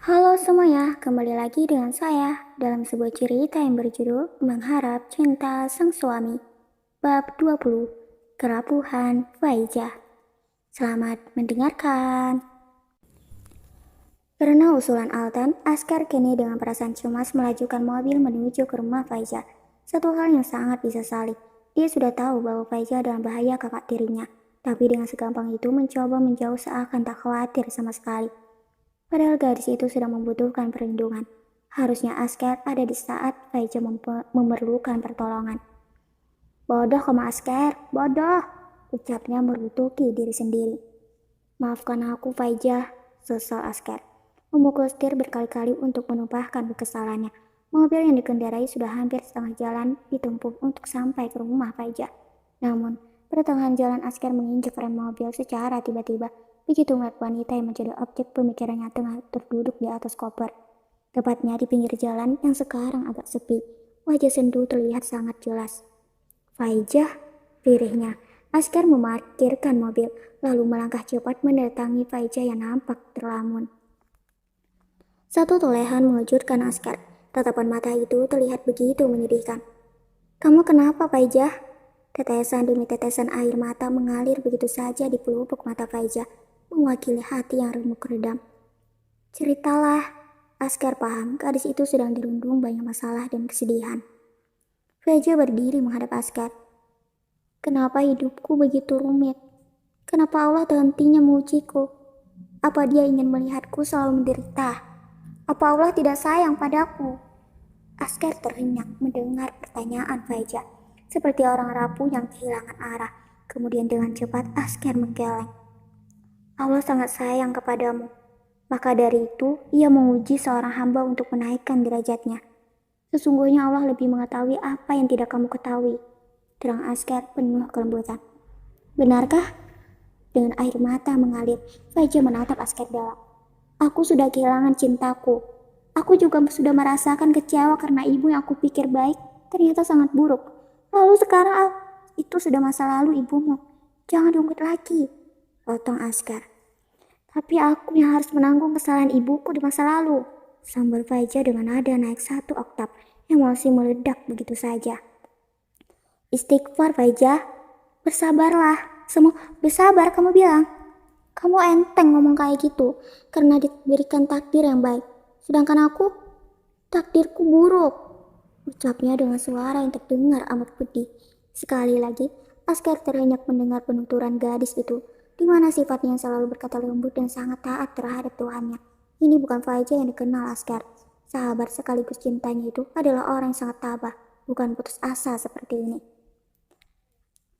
Halo semuanya, kembali lagi dengan saya dalam sebuah cerita yang berjudul Mengharap Cinta Sang Suami. Bab 20, Kerapuhan Faijah. Selamat mendengarkan. Karena usulan Altan, Askar kini dengan perasaan cemas melajukan mobil menuju ke rumah Faijah. Satu hal yang sangat disesali, dia sudah tahu bahwa Faijah dalam bahaya kakak tirinya, tapi dengan segampang itu mencoba menjauh seakan tak khawatir sama sekali. Padahal gadis itu sedang membutuhkan perlindungan. Harusnya Askar ada di saat Faijah memerlukan pertolongan. Bodoh kamu Askar, bodoh, ucapnya merutuki diri sendiri. Maafkan aku Faijah, sesal Askar. Memukul setir berkali-kali untuk menumpahkan kesalahannya. Mobil yang dikendarai sudah hampir setengah jalan ditempuh untuk sampai ke rumah Faijah. Namun, pertengahan jalan Askar menginjak rem mobil secara tiba-tiba. Begitu melihat wanita yang menjadi objek pemikirannya tengah terduduk di atas koper. Tepatnya di pinggir jalan yang sekarang agak sepi. Wajah sendu terlihat sangat jelas. Faijah, lirihnya. Askar memarkirkan mobil, lalu melangkah cepat mendatangi Faijah yang nampak terlamun. Satu tolehan mengejutkan Askar. Tatapan mata itu terlihat begitu menyedihkan. Kamu kenapa, Faijah? Tetesan demi tetesan air mata mengalir begitu saja di pelupuk mata Faijah, mewakili hati yang remuk redam. Ceritalah, Askar paham gadis itu sedang dirundung banyak masalah dan kesedihan. Faijah berdiri menghadap Askar. Kenapa hidupku begitu rumit? Kenapa Allah hentinya mengujiku? Apa dia ingin melihatku selalu menderita? Apa Allah tidak sayang padaku? Askar terhenyak mendengar pertanyaan Faijah, seperti orang rapuh yang kehilangan arah. Kemudian dengan cepat Askar menggeleng. Allah sangat sayang kepadamu. Maka dari itu, ia menguji seorang hamba untuk menaikkan derajatnya. Sesungguhnya Allah lebih mengetahui apa yang tidak kamu ketahui. Terang Askar penuh kelembutan. Benarkah? Dengan air mata mengalir, Faijah menatap Askar dalam. Aku sudah kehilangan cintaku. Aku juga sudah merasakan kecewa karena ibu yang aku pikir baik ternyata sangat buruk. Lalu sekarang itu sudah masa lalu ibumu. Jangan diungkit lagi, potong Askar. Tapi aku yang harus menanggung kesalahan ibuku di masa lalu, sambar Faijah dengan nada naik 1 oktav yang masih meledak begitu saja. Istighfar Faijah, bersabarlah. Semua bersabar kamu bilang. Kamu enteng ngomong kayak gitu karena diberikan takdir yang baik. Sedangkan aku, takdirku buruk. Ucapnya dengan suara yang terdengar amat pedih. Sekali lagi, Askar terhenyak mendengar penuturan gadis itu, di mana sifatnya yang selalu berkata lembut dan sangat taat terhadap Tuhannya. Ini bukan Faijah yang dikenal Askar. Sahabat sekaligus cintanya itu adalah orang yang sangat tabah, bukan putus asa seperti ini.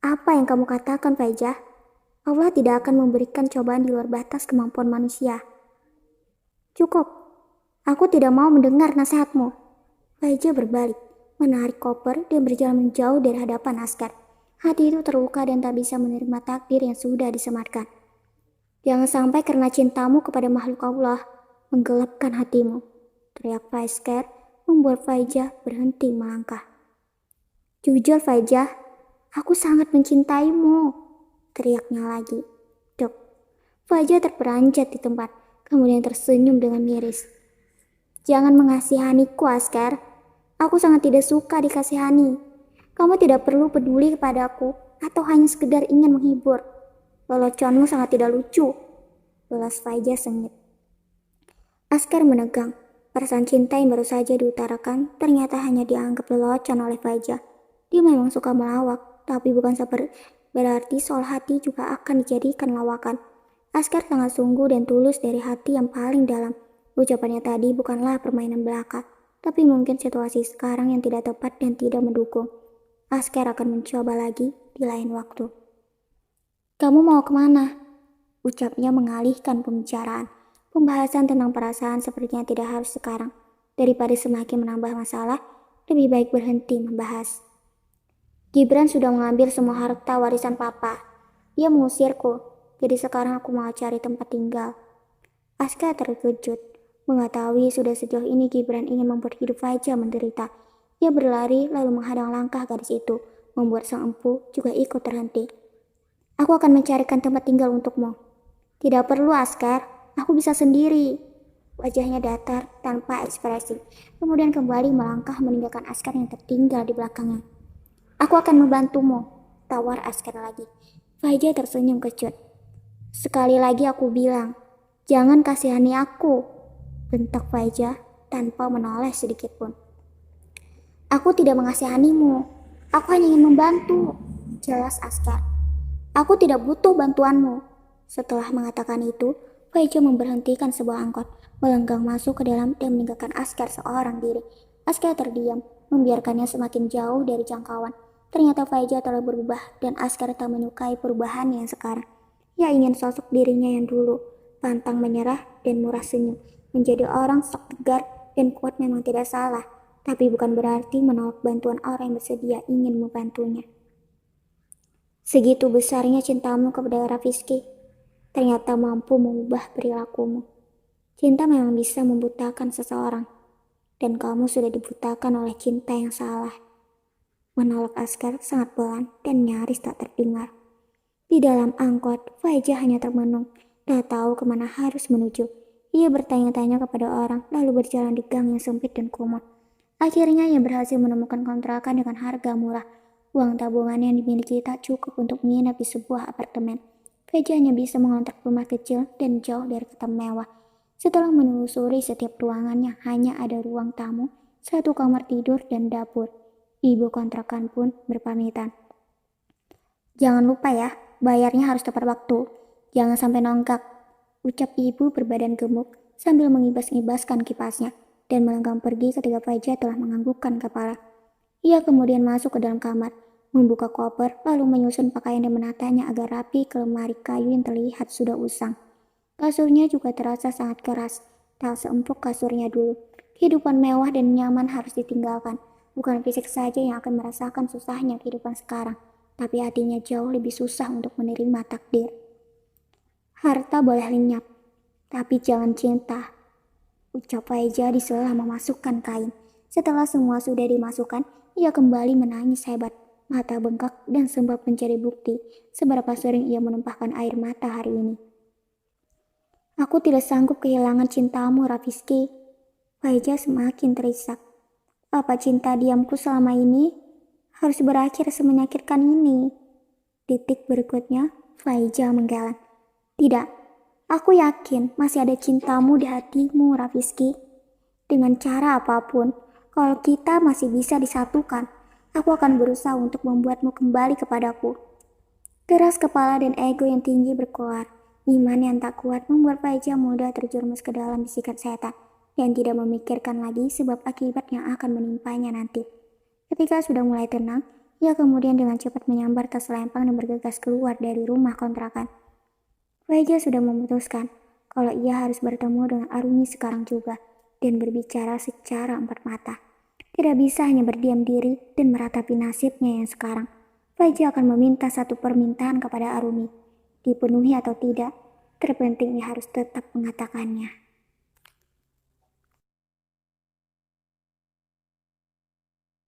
Apa yang kamu katakan, Faijah? Allah tidak akan memberikan cobaan di luar batas kemampuan manusia. Cukup. Aku tidak mau mendengar nasihatmu. Faijah berbalik, menarik koper dan berjalan menjauh dari hadapan Askar. Hati itu terluka dan tak bisa menerima takdir yang sudah disematkan. Jangan sampai karena cintamu kepada makhluk Allah menggelapkan hatimu. Teriak Askar membuat Faijah berhenti melangkah. Jujur Faijah, aku sangat mencintaimu, teriaknya lagi. Dok, Faijah terperanjat di tempat, kemudian tersenyum dengan miris. Jangan mengasihaniku, Askar. Aku sangat tidak suka dikasihani. Kamu tidak perlu peduli kepadaku, atau hanya sekedar ingin menghibur. Leluconmu sangat tidak lucu, belas Faijah sengit. Askar menegang. Perasaan cinta yang baru saja diutarakan ternyata hanya dianggap lelucon oleh Faijah. Dia memang suka melawak, tapi bukan berarti soal hati juga akan dijadikan lawakan. Askar sangat sungguh dan tulus dari hati yang paling dalam. Ucapannya tadi bukanlah permainan belaka, tapi mungkin situasi sekarang yang tidak tepat dan tidak mendukung. Askar akan mencoba lagi di lain waktu. Kamu mau kemana? Ucapnya mengalihkan pembicaraan. Pembahasan tentang perasaan sepertinya tidak harus sekarang. Daripada semakin menambah masalah, lebih baik berhenti membahas. Gibran sudah mengambil semua harta warisan papa. Dia mengusirku, jadi sekarang aku mau cari tempat tinggal. Askar terkejut, mengetahui sudah sejauh ini Gibran ingin membuat hidup Faijah menderita. Dia berlari lalu menghadang langkah gadis itu, membuat sang empu juga ikut terhenti. Aku akan mencarikan tempat tinggal untukmu. Tidak perlu Askar, aku bisa sendiri. Wajahnya datar, tanpa ekspresi. Kemudian kembali melangkah meninggalkan Askar yang tertinggal di belakangnya. Aku akan membantumu, tawar Askar lagi. Faiza tersenyum kecut. Sekali lagi aku bilang, jangan kasihani aku, bentak Faiza tanpa menoleh sedikit pun. Aku tidak mengasihanimu, aku hanya ingin membantu, jelas Askar. Aku tidak butuh bantuanmu. Setelah mengatakan itu, Faiza memberhentikan sebuah angkot, melenggang masuk ke dalam dan meninggalkan Askar seorang diri. Askar terdiam, membiarkannya semakin jauh dari jangkauan. Ternyata Faiza telah berubah dan Askar tak menyukai perubahannya yang sekarang. Ia ingin sosok dirinya yang dulu, pantang menyerah dan murah senyum. Menjadi orang sok tegar dan kuat memang tidak salah, tapi bukan berarti menolak bantuan orang yang bersedia ingin membantunya. Segitu besarnya cintamu kepada Rafizky, ternyata mampu mengubah perilakumu. Cinta memang bisa membutakan seseorang, dan kamu sudah dibutakan oleh cinta yang salah. Menolak Askar sangat pelan dan nyaris tak terdengar. Di dalam angkot, Faiza hanya termenung, tak tahu kemana harus menuju. Ia bertanya-tanya kepada orang, lalu berjalan di gang yang sempit dan kumuh. Akhirnya ia berhasil menemukan kontrakan dengan harga murah. Uang tabungan yang dimiliki tak cukup untuk menginap di sebuah apartemen. Faiza hanya bisa mengontrak rumah kecil dan jauh dari kota mewah. Setelah menelusuri setiap ruangannya, hanya ada ruang tamu, satu kamar tidur dan dapur. Ibu kontrakan pun berpamitan. Jangan lupa ya, bayarnya harus tepat waktu. Jangan sampai nonggak, ucap ibu berbadan gemuk sambil mengibas-ibaskan kipasnya dan melenggang pergi ketika Faiza telah menganggukkan kepala. Ia kemudian masuk ke dalam kamar, membuka koper, lalu menyusun pakaian dan menatanya agar rapi ke lemari kayu yang terlihat sudah usang. Kasurnya juga terasa sangat keras, tak seempuk kasurnya dulu. Kehidupan mewah dan nyaman harus ditinggalkan. Bukan fisik saja yang akan merasakan susahnya kehidupan sekarang, tapi hatinya jauh lebih susah untuk menerima takdir. Harta boleh lenyap, tapi jangan cinta, ucap Faiza di sela memasukkan kain. Setelah semua sudah dimasukkan, ia kembali menangis hebat. Mata bengkak dan sempat mencari bukti seberapa sering ia menumpahkan air mata hari ini. Aku tidak sanggup kehilangan cintamu, Rafizky. Faiza semakin terisak. Apa cinta diamku selama ini harus berakhir semenyakitkan ini? Detik berikutnya, Faiza menggeleng. Tidak, aku yakin masih ada cintamu di hatimu, Rafizky. Dengan cara apapun, kalau kita masih bisa disatukan, aku akan berusaha untuk membuatmu kembali kepadaku. Keras kepala dan ego yang tinggi berkoar. Iman yang tak kuat membuat Faiza mudah terjerumus ke dalam bisikan setan dan tidak memikirkan lagi sebab akibat yang akan menimpanya nanti. Ketika sudah mulai tenang, ia kemudian dengan cepat menyambar tas lempang dan bergegas keluar dari rumah kontrakan. Faiza sudah memutuskan kalau ia harus bertemu dengan Arumi sekarang juga dan berbicara secara empat mata. Tidak bisa hanya berdiam diri dan meratapi nasibnya yang sekarang. Faiza akan meminta satu permintaan kepada Arumi. Dipenuhi atau tidak, terpenting ia harus tetap mengatakannya.